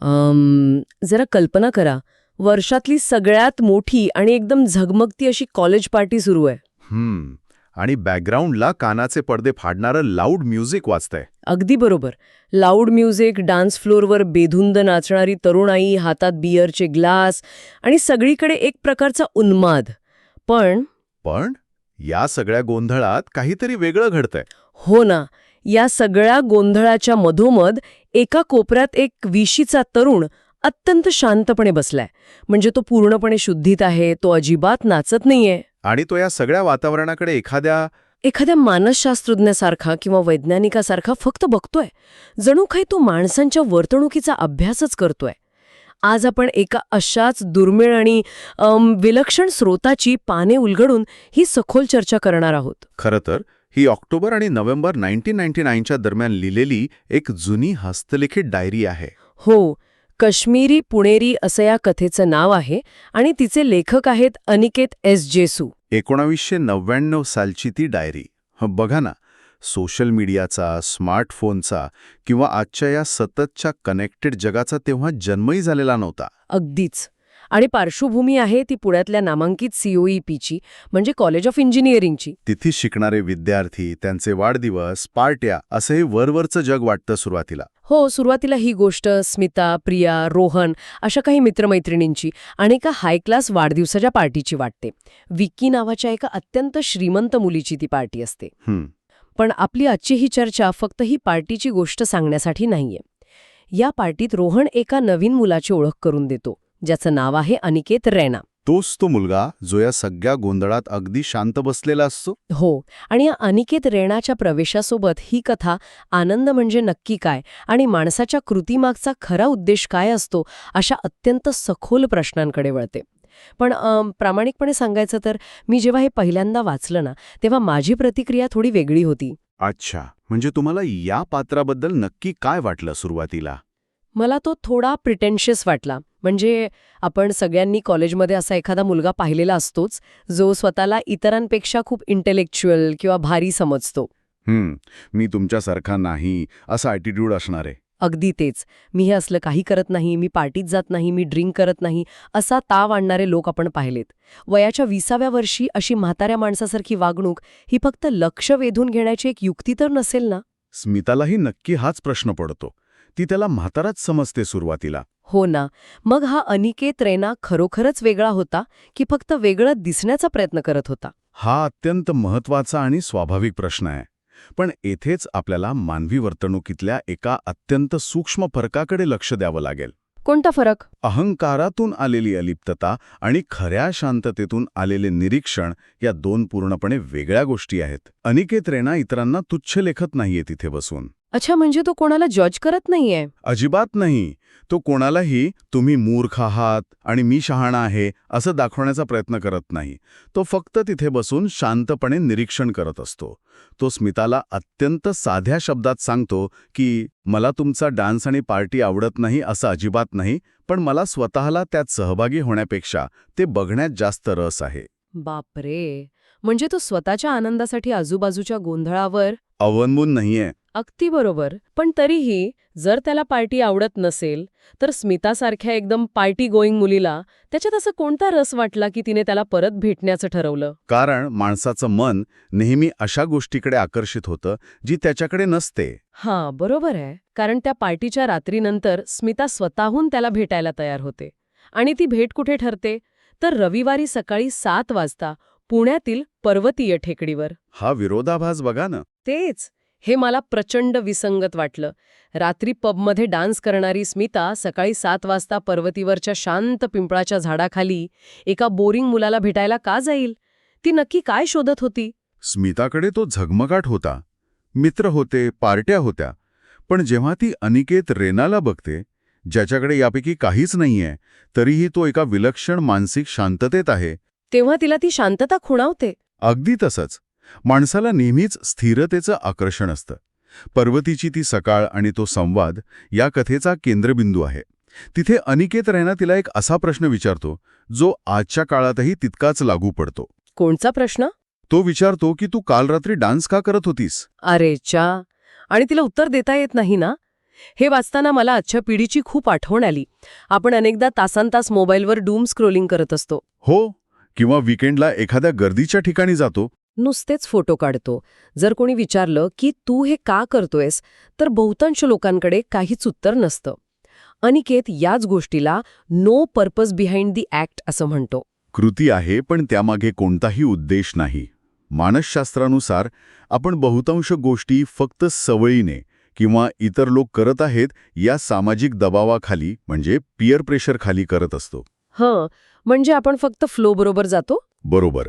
जरा कल्पना करा, वर्षातली सगळ्यात मोठी आणि एकदम झगमगती अशी कॉलेज पार्टी सुरू आहे. आणि बॅकग्राऊंडला कानाचे पडदे फाडणारं लाऊड म्युझिक वाजतंय. अगदी बरोबर. लाऊड म्युझिक, डान्स फ्लोअरवर बेधुंद नाचणारी तरुणाई, हातात बिअरचे ग्लास आणि सगळीकडे एक प्रकारचा उन्माद. पण पण या सगळ्या गोंधळात काहीतरी वेगळं घडतंय. हो ना, या सगळ्या गोंधळाच्या मधोमध एका कोपऱ्यात एक विशीचा तरुण अत्यंत शांतपणे बसलाय. म्हणजे तो पूर्णपणे शुद्धीत आहे, तो अजिबात नाचत नाहीये. आणि तो या सगळ्या वातावरणाकडे एखाद्या मानसशास्त्रज्ञासारखा किंवा वैज्ञानिकासारखा फक्त बघतोय. जणू काही तो माणसांच्या वर्तणुकीचा अभ्यासच करतोय. आज आपण एका अशाच दुर्मिळ आणि विलक्षण स्रोताची पाने उलगडून ही सखोल चर्चा करणार आहोत. खरं तर ही ऑक्टोबर आणि नोव्हेंबर 1999च्या दरम्यान लिहिलेली एक जुनी हस्तलिखित डायरी आहे. हो, कश्मीरी पुणेरी असं या कथेचं नाव आहे आणि तिचे लेखक आहेत अनिकेत एस जेसू. 1999 सालची ती डायरी. बघा ना, सोशल मीडियाचा, स्मार्टफोनचा किंवा आजच्या या सततच्या कनेक्टेड जगाचा तेव्हा जन्मही झालेला नव्हता. अगदीच. आणि पार्श्वभूमी आहे ती पुण्यातल्या नामांकित COEPची, म्हणजे कॉलेज ऑफ इंजिनिअरिंगची. तिथे शिकणारे विद्यार्थी, त्यांचे वाढदिवस, पार्ट्या असं हे वरवरचं जग वाटतं सुरुवातीला. हो, सुरुवातीला ही गोष्ट स्मिता, प्रिया, रोहन अशा काही मित्रमैत्रिणींची आणि एका हाय क्लास वाढदिवसाच्या पार्टीची वाटते. विक्की नावाच्या एका अत्यंत श्रीमंत मुलीची ती पार्टी असते. पण आपली आजची ही चर्चा फक्त ही पार्टीची गोष्ट सांगण्यासाठी नाहीये. या पार्टीत रोहन एका नवीन मुलाची ओळख करून देतो, ज्याचं नाव आहे अनिकेत रैना. तोच तो मुलगा जो या सगळ्या गोंधळात अगदी शांत बसलेला असतो. हो, आणि या अनिकेत रैनाच्या प्रवेशासोबत ही कथा आनंद म्हणजे नक्की काय आणि माणसाच्या कृतीमागचा खरा उद्देश काय असतो अशा अत्यंत सखोल प्रश्नांकडे वळते. पण प्रामाणिकपणे सांगायचं तर मी जेव्हा हे पहिल्यांदा वाचलं ना, तेव्हा माझी प्रतिक्रिया थोडी वेगळी होती. अच्छा, म्हणजे तुम्हाला या पात्राबद्दल नक्की काय वाटलं सुरुवातीला? मला तो थोडा प्रिटेन्शियस वाटला. म्हणजे आपण सगळ्यांनी कॉलेजमध्ये असा एखादा मुलगा पाहिलेला असतोच, जो स्वतःला इतरांपेक्षा खूप इंटेलेक्च्युअल किंवा भारी समजतो. मी तुमच्यासारखा नाही असा ॲटिट्यूड असणार आहे. अगदी तेच. मी हे असलं काही करत नाही, मी पार्टीत जात नाही, मी ड्रिंक करत नाही, असा ताव आणणारे लोक आपण पाहिलेत. वयाच्या 20व्या वर्षी अशी म्हाताऱ्या माणसासारखी वागणूक ही फक्त लक्ष वेधून घेण्याची एक युक्ती तर नसेल ना? स्मितालाही नक्की हाच प्रश्न पडतो. ती त्याला म्हाताराच समजते सुरुवातीला. हो ना. मग हा अनिकेत रैना खरोखरच वेगळा होता की फक्त वेगळं दिसण्याचा प्रयत्न करत होता? हा अत्यंत महत्वाचा आणि स्वाभाविक प्रश्न आहे. पण येथेच आपल्याला मानवी वर्तणुकीतल्या एका अत्यंत सूक्ष्म फरकाकडे लक्ष द्यावं लागेल. कोणता फरक? अहंकारातून आलेली अलिप्तता आणि खऱ्या शांततेतून आलेले निरीक्षण या दोन पूर्णपणे वेगळ्या गोष्टी आहेत. अनिकेत रैना इतरांना तुच्छ लेखत नाहीये तिथे बसून. अच्छा, म्हणजे तो कोणाला जज करत नाहीये? अजिबात नाही. तो कोणालाही तुम्ही मूर्ख आहात आणि मी शहाणा आहे असं दाखवण्याचा प्रयत्न करत नाही. तो फक्त तिथे बसून शांतपणे निरीक्षण करत असतो. तो स्मिताला अत्यंत साध्या शब्दात सांगतो की मला तुमचा डान्स आणि पार्टी आवडत नाही असं अजिबात नाही, पण मला स्वतःला त्यात सहभागी होण्यापेक्षा ते बघण्यात जास्त रस आहे. बापरे, म्हणजे तो स्वतःच्या आनंदासाठी आजूबाजूच्या गोंधळावर अवलंबून नाहीये. अगदी बरोबर. पण तरीही जर त्याला पार्टी आवडत नसेल तर स्मितासारख्या एकदम पार्टी गोईंग मुलीला त्याच्यात असं कोणता रस वाटला की तिने त्याला परत भेटण्याचं ठरवलं? कारण माणसाचं मन नेहमी अशा गोष्टीकडे आकर्षित होतं जी त्याच्याकडे नसते. हां, बरोबर आहे. कारण त्या पार्टीच्या रात्रीनंतर स्मिता स्वतःहून त्याला भेटायला तयार होते. आणि ती भेट कुठे ठरते? तर रविवारी सकाळी 7 वाजता पुण्यातील पर्वतीय टेकडीवर. हा विरोधाभास बघा ना. तेच. हे मला प्रचंड विसंगत वाटलं. रात्री पबमध्ये डान्स करणारी स्मिता सकाळी 7 वाजता पर्वतीवरच्या शांत पिंपळाच्या झाडाखाली एका बोरिंग मुलाला भेटायला का जाईल? ती नक्की काय शोधत होती? स्मिताकडे तो झगमगाट होता. मित्र होते, पार्ट्या होत्या. पण जेव्हा ती अनिकेत रैनाला बघते, ज्याच्याकडे यापैकी काहीच नाहीये, तरीही तो एका विलक्षण मानसिक शांततेत आहे, तेव्हा तिला ती शांतता खुणावते. अगदी तसंच. माणसाला नेहमीच स्थिरतेचं आकर्षण असतं. पर्वतीची ती सकाळ आणि तो संवाद या कथेचा केंद्रबिंदू आहे. तिथे अनिकेत रैना तिला एक असा प्रश्न विचारतो जो आजच्या काळातही तितकाच लागू पडतो. कोणचा प्रश्न? तो विचारतो की तू काल रात्री डान्स का करत होतीस? अरे चा. आणि तिला उत्तर देता येत नाही ना. हे वाचताना मला आजच्या पिढीची खूप आठवण आली. आपण अनेकदा तासनतास मोबाईलवर डूम स्क्रोलिंग करत असतो. हो, किंवा विकेंडला एखाद्या गर्दीच्या ठिकाणी जातो. नुसतेच फोटो काढतो. जर कोणी विचारलं की तू हे का करतोयस, तर बहुतांश लोकांकडे काहीच उत्तर नसतं. अनिकेत याच गोष्टीला no purpose behind the act असं म्हणतो. कृती आहे, पण त्यामागे कोणताही उद्देश नाही. मानसशास्त्रानुसार आपण बहुतांश गोष्टी फक्त सवयीने किंवा इतर लोक करत आहेत या सामाजिक दबावाखाली म्हणजे पियर प्रेशरखाली करत असतो. म्हणजे आपण फक्त फ्लो बरोबर जातो. बरोबर.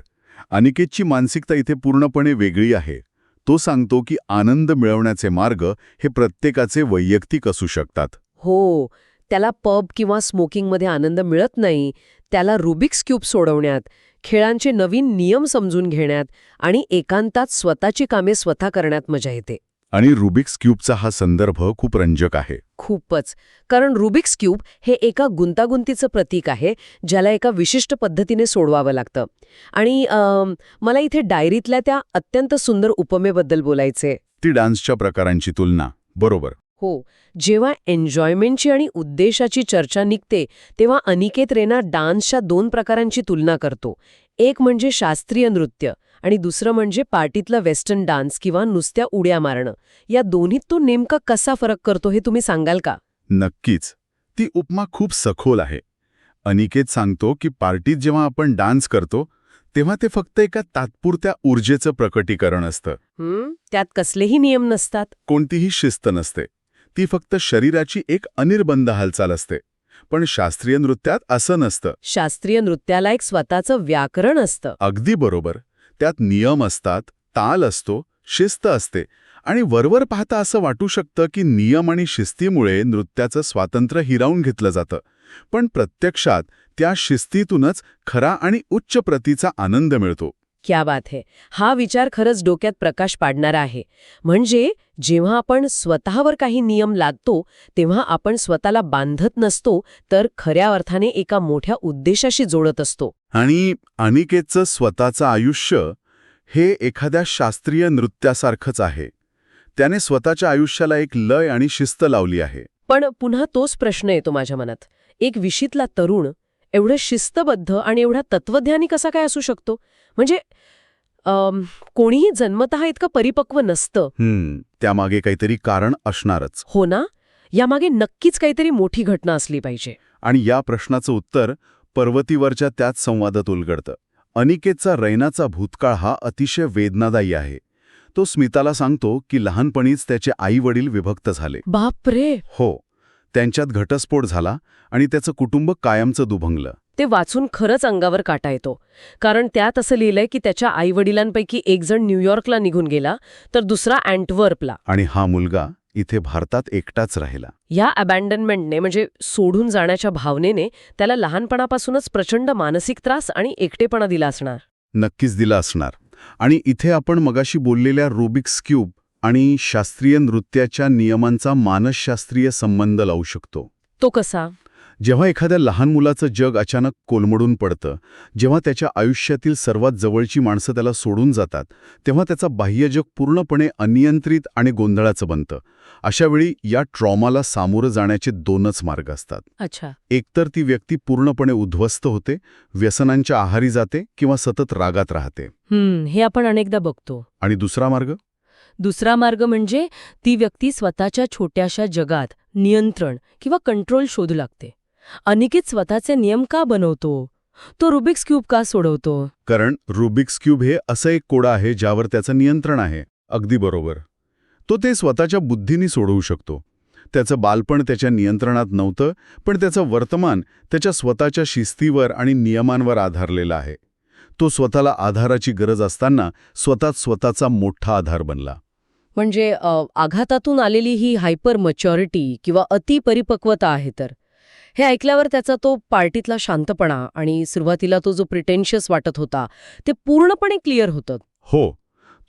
अनिकेतची मानसिकता इथे पूर्णपणे वेगळी आहे. तो सांगतो की आनंद मिळवण्याचे मार्ग हे प्रत्येकाचे वैयक्तिक असू शकतात. हो, त्याला पब किंवा स्मोकिंगमध्ये आनंद मिळत नाही. त्याला रुबिक्स क्यूब सोडवण्यात, खेळांचे नवीन नियम समजून घेण्यात आणि एकांतात स्वतःची कामे स्वतः करण्यात मजा येते. आणि रुबिक्स क्यूबचा हा संदर्भ खूप रंजक आहे. खूपच. कारण रुबिक्स क्यूब हे एका गुंतागुंतीचं प्रतीक आहे, ज्याला एका विशिष्ट पद्धतीने सोडवावं लागतं. आणि मला इथे डायरीतल्या त्या अत्यंत सुंदर उपमेबद्दल बोलायचे. ती डान्सच्या प्रकारांची तुलना. बरोबर. हो, जेव्हा एन्जॉयमेंटची आणि उद्देशाची चर्चा निघते तेव्हा अनिकेत रेना डान्सच्या 2 प्रकारांची तुलना करतो. एक म्हणजे शास्त्रीय नृत्य आणि दुसरं म्हणजे पार्टीतलं वेस्टर्न डान्स किंवा नुसत्या उड्या मारणं. या दोन्हीत तो नेमका कसा फरक करतो हे तुम्ही सांगाल का? नक्कीच. ती उपमा खूप सखोल आहे. अनिकेत सांगतो की पार्टीत जेव्हा आपण डान्स करतो तेव्हा ते फक्त एका तात्पुरत्या ऊर्जेचं प्रकटीकरण असतं. त्यात कसलेही नियम नसतात. कोणतीही शिस्त नसते. ती फक्त शरीराची एक अनिर्बंध हालचाल असते. पण शास्त्रीय नृत्यात असं नसतं. शास्त्रीय नृत्याला एक स्वतःचं व्याकरण असतं. अगदी बरोबर. त्यात नियम असतात, ताल असतो, शिस्त असते आणि वरवर पाहता असं वाटू शकतं की नियम आणि शिस्तीमुळे नृत्याचं स्वातंत्र्य हिरावून घेतलं जातं. पण प्रत्यक्षात त्या शिस्तीतूनच खरा आणि उच्च प्रतीचा आनंद मिळतो. क्या बात है. हा विचार खरंच डोक्यात प्रकाश पाडणारा आहे. म्हणजे जेव्हा आपण स्वतःवर काही नियम लादतो तेव्हा आपण स्वतःला बांधत नसतो, तर खऱ्या अर्थाने एका मोठ्या उद्देशाशी जोडत असतो. आणि अनिकेतचं स्वतःचं आयुष्य हे एखाद्या शास्त्रीय नृत्यासारखंच आहे. त्याने स्वतःच्या आयुष्याला एक लय आणि शिस्त लावली आहे. पण पुन्हा तोच प्रश्न येतो माझ्या मनात. एक विशीतला तरुण एवढं शिस्तबद्ध आणि एवढा तत्वज्ञानी कसा काय असू शकतो? म्हणजे कोणीही जन्मतः इतकं परिपक्व नसतं. त्यामागे काहीतरी कारण असणारच. हो ना? यामागे नक्कीच काहीतरी मोठी घटना असली पाहिजे. आणि या प्रश्नाचं उत्तर पर्वतीवरच्या त्याच संवादात उलगडतं. अनिकेतचा रैनाचा भूतकाळ हा अतिशय वेदनादायी आहे. तो स्मिताला सांगतो की लहानपणीच त्याचे आई-वडील विभक्त झाले. बापरे. हो, त्यांच्यात घटस्फोट झाला आणि त्याचं कुटुंब कायमचं दुभंगलं. ते वाचून खरंच अंगावर काटा येतो. कारण त्यात असं लिहिलंय की त्याच्या आईवडिलांपैकी एक जण न्यूयॉर्कला निघून गेला, तर दुसरा अँटवर्पला. आणि हा मुलगा इथे भारतात एकटाच राहिला. या अबॅन्डनमेंटने म्हणजे सोडून जाण्याच्या भावनेने त्याला लहानपणापासूनच प्रचंड मानसिक त्रास आणि एकटेपणा दिला असणार. नक्कीच दिला असणार. आणि इथे आपण मगाशी बोललेल्या रुबिक्स क्यूब आणि शास्त्रीय नृत्याच्या नियमांचा मानसशास्त्रीय संबंध लावू शकतो. तो कसा? जेव्हा एखाद्या लहान मुलाचं जग अचानक कोलमडून पडतं, जेव्हा त्याच्या आयुष्यातील सर्वात जवळची माणसं त्याला सोडून जातात, तेव्हा त्याचा बाह्य जग पूर्णपणे अनियंत्रित आणि गोंधळाचं बनतं. अशावेळी या ट्रॉमाला सामोरं जाण्याचे 2च मार्ग असतात. अच्छा. एकतर ती व्यक्ती पूर्णपणे उद्ध्वस्त होते, व्यसनांच्या आहारी जाते किंवा सतत रागात राहते. हे आपण अनेकदा बघतो. आणि दुसरा मार्ग? दुसरा मार्ग म्हणजे ती व्यक्ती स्वतःच्या छोट्याशा जगात नियंत्रण किंवा कंट्रोल शोधू लागते. अनिकेत स्वतःचे नियम का बनवतो? तो रुबिक्स क्यूब का सोडवतो? कारण रुबिक्स क्यूब हे असं एक कोडं आहे ज्यावर त्याचं नियंत्रण आहे. अगदी बरोबर. तो ते स्वतःच्या बुद्धीने सोडवू शकतो. त्याचं बालपण त्याच्या नियंत्रणात नव्हतं, पण त्याचं वर्तमान त्याच्या स्वतःच्या शिस्तीवर आणि नियमांवर आधारलेलं आहे. तो स्वतःला आधाराची गरज असताना स्वतःचा मोठा आधार बनला. म्हणजे आघातातून आलेली ही हायपर मॅच्युरिटी किंवा अतिपरिपक्वता आहे. तर हे ऐकल्यावर त्याचा तो पार्टीतला शांतपणा आणि सुरुवातीला तो जो प्रिटेन्शियस वाटत होता ते पूर्णपणे क्लिअर होतं. हो,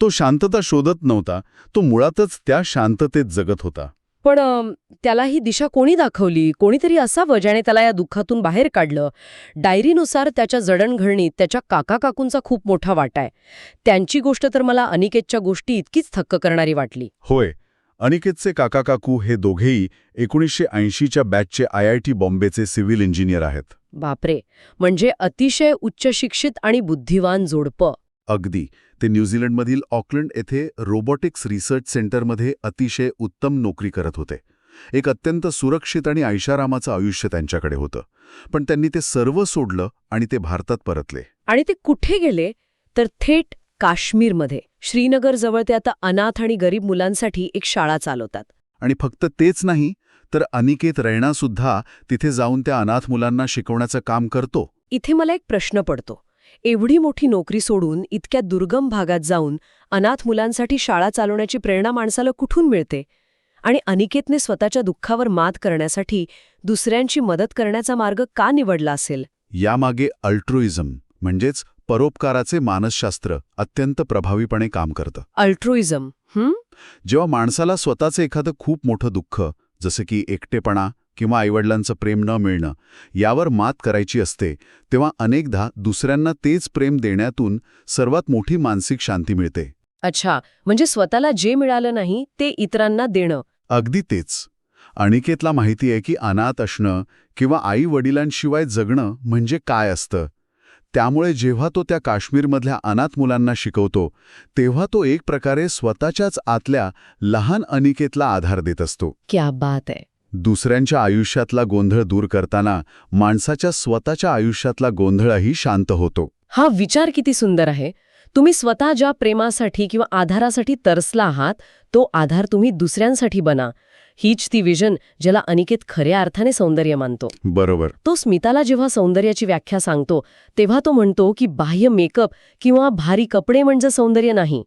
तो शांतता शोधत नव्हता, तो मुळातच त्या शांततेत जगत होता. पण त्याला ही दिशा कोणी दाखवली? कोणीतरी असावं ज्याने त्याला या दुःखातून बाहेर काढलं. डायरीनुसार त्याच्या जडणघडणीत त्याच्या काका-काकूंचा खूप मोठा वाटा आहे. त्यांची गोष्ट तर मला अनिकेतच्या गोष्टी इतकीच थक्क करणारी वाटली. होय, अनिकेतचे काका काकू हे दोघेही 1980च्या बॅचचे IIT बॉम्बेचे सिव्हिल इंजिनियर आहेत. बापरे, म्हणजे अतिशय उच्च शिक्षित आणि बुद्धिवान जोडपं. अगदी. ते न्यूझीलंडमधील ऑकलंड येथे रोबोटिक्स रिसर्च सेंटरमध्ये अतिशय उत्तम नोकरी करत होते. एक अत्यंत सुरक्षित आणि ऐशारामाचं आयुष्य त्यांच्याकडे होतं. पण त्यांनी ते सर्व सोडलं आणि ते भारतात परतले. आणि ते कुठे गेले तर थेट काश्मीरमध्ये. श्रीनगरजवळ ते आता अनाथ आणि गरीब मुलांसाठी एक शाळा चालवतात. आणि फक्त तेच नाही, तर अनिकेत रैनासुद्धा तिथे जाऊन त्या अनाथ मुलांना शिकवण्याचं काम करतो. इथे मला एक प्रश्न पडतो. एवढी मोठी नोकरी सोडून इतक्या दुर्गम भागात जाऊन अनाथ मुलांसाठी शाळा चालवण्याची प्रेरणा माणसाला कुठून मिळते? आणि अनिकेतने स्वतःच्या दुःखावर मात करण्यासाठी दुसऱ्यांची मदत करण्याचा मार्ग का निवडला असेल? यामागे अल्ट्रुइझम म्हणजेच परोपकाराचे मानसशास्त्र अत्यंत प्रभावीपणे काम करतं. अल्ट्रुइझम. जेव्हा माणसाला स्वतःचं एखादं खूप मोठं दुःख, जसं की एकटेपणा किंवा आईवडिलांचं प्रेम न मिळणं, यावर मात करायची असते, तेव्हा अनेकदा दुसऱ्यांना तेच प्रेम देण्यातून सर्वात मोठी मानसिक शांती मिळते. अच्छा, म्हणजे स्वतःला जे मिळालं नाही ते इतरांना देणं. अगदी तेच. अनिकेतला माहिती आहे की अनाथ असणं किंवा आई-वडिलांशिवाय जगणं म्हणजे काय असतं. त्यामुळे जेव्हा तो त्या काश्मीरमधल्या अनाथ मुलांना शिकवतो, तेव्हा तो एक प्रकारे स्वतःच्याच आतल्या लहान अनिकेतला आधार देत असतो. क्या बात आहे. दुसऱ्यांच्या आयुष्यातला गोंधळ दूर करताना माणसाच्या स्वतःच्या आयुष्यातला गोंधळही शांत होतो. हा विचार किती सुंदर आहे. तुम्ही स्वतः ज्या प्रेमासाठी किंवा आधारासाठी तरसला आहात, तो आधार तुम्ही दुसऱ्यांसाठी बना. हीच ती विजन ज्याला अनिकेत खऱ्या अर्थाने सौंदर्य मानतो. बरोबर. तो स्मिताला जेव्हा सौंदर्याची व्याख्या सांगतो, तेव्हा तो म्हणतो की बाह्य मेकअप किंवा भारी कपडे म्हणजे सौंदर्य नाही.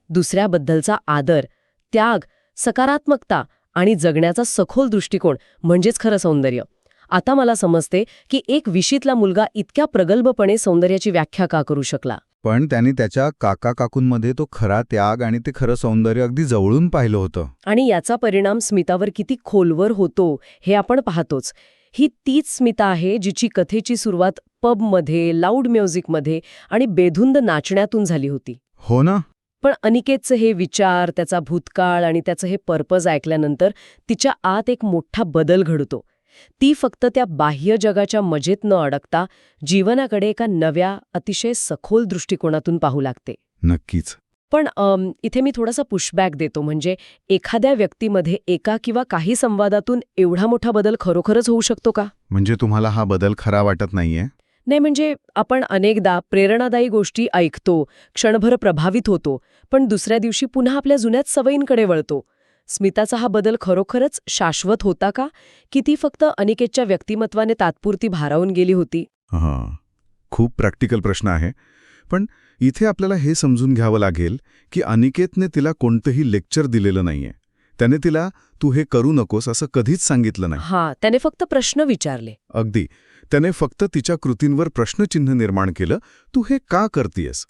दुसऱ्याबद्दलचा आदर, त्याग, सकारात्मकता आणि जगण्याचा सखोल दृष्टिकोन म्हणजेच खरं सौंदर्य. आता मला समजते की एक विशीतला मुलगा इतक्या प्रगल्भपणे सौंदर्याची व्याख्या का करू शकला. पण त्यांनी त्याच्या काका-काकूंमध्ये तो खरा त्याग आणि ते खरं सौंदर्य अगदी जवळून पाहिलं होतं. आणि याचा परिणाम स्मितावर किती खोलवर होतो हे आपण पाहतोच. ही तीच स्मिता आहे जिची कथेची सुरुवात पबमध्ये, लाऊड म्युझिकमध्ये आणि बेधुंद नाचण्यातून झाली होती. हो ना. पण अनिकेतचे हे विचार, त्याचा भूतकाळ आणि त्याचं हे पर्पज ऐकल्यानंतर तिच्या आत एक मोठा बदल घडतो. ती फक्त त्या बाह्य जगाच्या मजेत न अडकता जीवनाकडे एका नव्या, अतिशय सखोल दृष्टिकोनातून पाहू लागते. नक्कीच. पण इथे मी थोडासा पुशबॅक देतो. म्हणजे एखाद्या व्यक्तीमध्ये एका किंवा काही संवादातून एवढा मोठा बदल खरोखरच होऊ शकतो का? म्हणजे तुम्हाला हा बदल खरा वाटत नाहीये? नाही, म्हणजे आपण अनेकदा प्रेरणादायी गोष्टी ऐकतो, क्षणभर प्रभावित होतो, पण दुसऱ्या दिवशी पुन्हा आपल्या जुन्याच सवयींकडे वळतो. स्मिताचा हा बदल खरोखरच शाश्वत होता का? की ती फक्त अनिकेतच्या व्यक्तिमत्वाने तात्पुरती भारावून गेली होती? खूप प्रॅक्टिकल प्रश्न आहे. पण इथे आपल्याला हे समजून घ्यावं लागेल की अनिकेतने तिला कोणतंही लेक्चर दिलेलं नाहीये. त्याने तिला तू हे करू नकोस असं कधीच सांगितलं नाही. त्याने फक्त प्रश्न विचारले. अगदी. त्याने फक्त तिच्या कृतींवर प्रश्नचिन्ह निर्माण केलं, तू हे का करतीयस?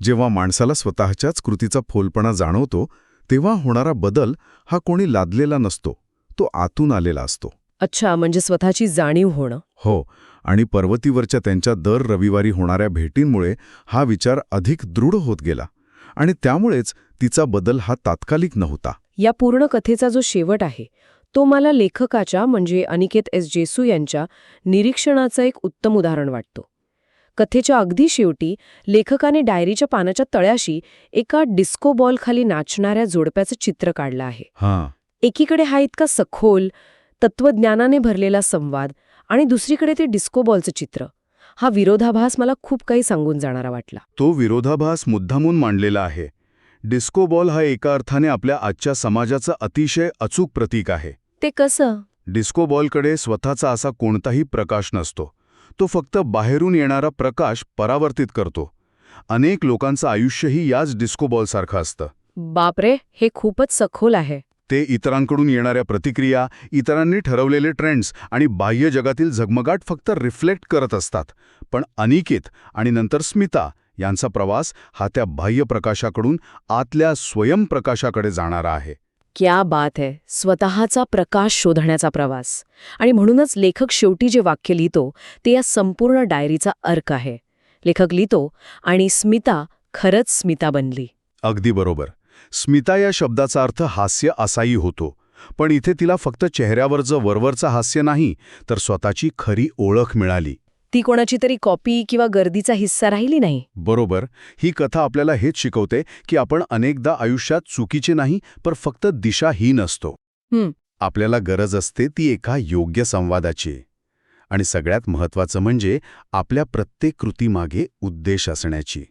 जेव्हा माणसाला स्वतःच्याच कृतीचा फोलपणा जाणवतो, तेव्हा होणारा बदल हा कोणी लादलेला नसतो, तो आतून आलेला असतो. अच्छा, म्हणजे स्वतःची जाणीव होणं. हो. आणि पर्वतीवरच्या त्यांच्या दर रविवारी होणाऱ्या भेटींमुळे हा विचार अधिक दृढ होत गेला. आणि त्यामुळेच तिचा बदल हा तात्कालिक नव्हता. या पूर्ण कथेचा जो शेवट आहे, तो मला लेखकाच्या म्हणजे अनिकेत एस जेसू यांच्या निरीक्षणाचं एक उत्तम उदाहरण वाटतो. कथेच्या अगदी शेवटी लेखकाने डायरीच्या पानाच्या तळ्याशी एका डिस्को बॉलखाली नाचणाऱ्या जोडप्याचं चित्र काढलं आहे. एकीकडे हा इतका सखोल, तत्वज्ञानाने भरलेला संवाद आणि दुसरीकडे ते डिस्को बॉलचं चित्र. हा विरोधाभास मला खूप काही सांगून जाणारा वाटला. तो विरोधाभास मुद्दामून मांडलेला आहे. डिस्को बॉल हा एका अर्थाने आपल्या आजच्या समाजाचं अतिशय अचूक प्रतीक आहे. ते कसं? डिस्को बॉलकडे स्वतःचा असा कोणताही प्रकाश नसतो. तो फक्त बाहेरून येणारा प्रकाश परावर्तित करतो. अनेक लोकांचं आयुष्यही याच डिस्को बॉलसारखं असतं. बापरे, हे खूपच सखोल आहे. ते इतरांकडून येणाऱ्या प्रतिक्रिया, इतरांनी ठरवलेले ट्रेंड्स आणि बाह्य जगातील झगमगाट फक्त रिफ्लेक्ट करत असतात. पण अनिकेत आणि नंतर स्मिता यांचा प्रवास हा त्या बाह्य प्रकाशाकडून आतल्या स्वयंप्रकाशाकडे जाणारा आहे. क्या बात है. स्वतःचा प्रकाश शोधण्याचा प्रवास. आणि म्हणूनच लेखक शेवटी जे वाक्य लिहितो ते या संपूर्ण डायरीचा अर्क आहे. लेखक लिहितो, आणि स्मिता खरंच स्मिता बनली. अगदी बरोबर. स्मिता या शब्दाचा अर्थ हास्य असाही होतो. पण इथे तिला फक्त चेहऱ्यावरचं वरवरचं हास्य नाही, तर स्वतःची खरी ओळख मिळाली. ती कोणाची तरी कॉपी किंवा गर्दीचा हिस्सा राहिली नाही. बरोबर. ही कथा आपल्याला हेच शिकवते की आपण अनेकदा आयुष्यात चुकीचे नाही, पण फक्त दिशाहीन असतो. हं. आपल्याला गरज असते ती एका योग्य संवादाची. आणि सगळ्यात महत्त्वाचं म्हणजे आपल्या प्रत्येक कृतीमागे उद्देश असण्याची.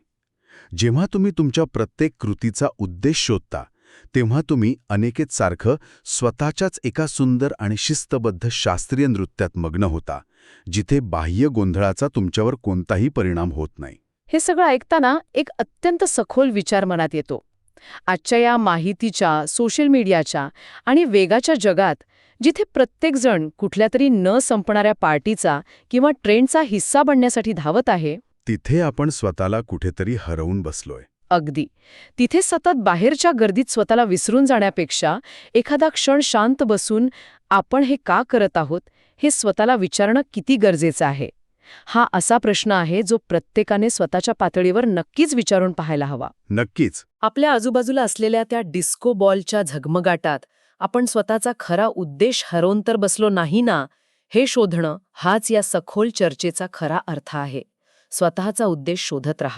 जेव्हा तुम्ही तुमच्या प्रत्येक कृतीचा उद्देश शोधता, तेव्हा तुम्ही अनिकेत सारखं स्वतःच्याच एका सुंदर आणि शिस्तबद्ध शास्त्रीय नृत्यात मग्न होता, जिथे बाह्य गोंधळाचा तुमच्यावर कोणताही परिणाम होत नाही. हे सगळं ऐकताना एक अत्यंत सखोल विचार मनात येतो. आजच्या या माहितीच्या, सोशल मीडियाच्या आणि वेगाच्या जगात, जिथे प्रत्येकजण कुठल्या तरी न संपणाऱ्या पार्टीचा किंवा ट्रेंडचा हिस्सा बनण्यासाठी धावत आहे, तिथे आपण स्वतःला कुठेतरी हरवून बसलोय. अगदी तिथे सतत बाहेरच्या गर्दीत स्वतःला विसरून जाण्यापेक्षा एखादा क्षण शांत बसून आपण हे का करत आहोत हे स्वतःला विचारणं किती गरजेचं आहे. हा असा प्रश्न आहे जो प्रत्येकाने स्वतःच्या पातळीवर नक्कीच विचारून पाहायला हवा. नक्कीच. आपल्या आजूबाजूला असलेल्या त्या डिस्को बॉलच्या झगमगाटात आपण स्वतःचा खरा उद्देश हरवून तर बसलो नाही ना, हे शोधणं हाच या सखोल चर्चेचा खरा अर्थ आहे. स्वतःचा उद्देश शोधत रहा.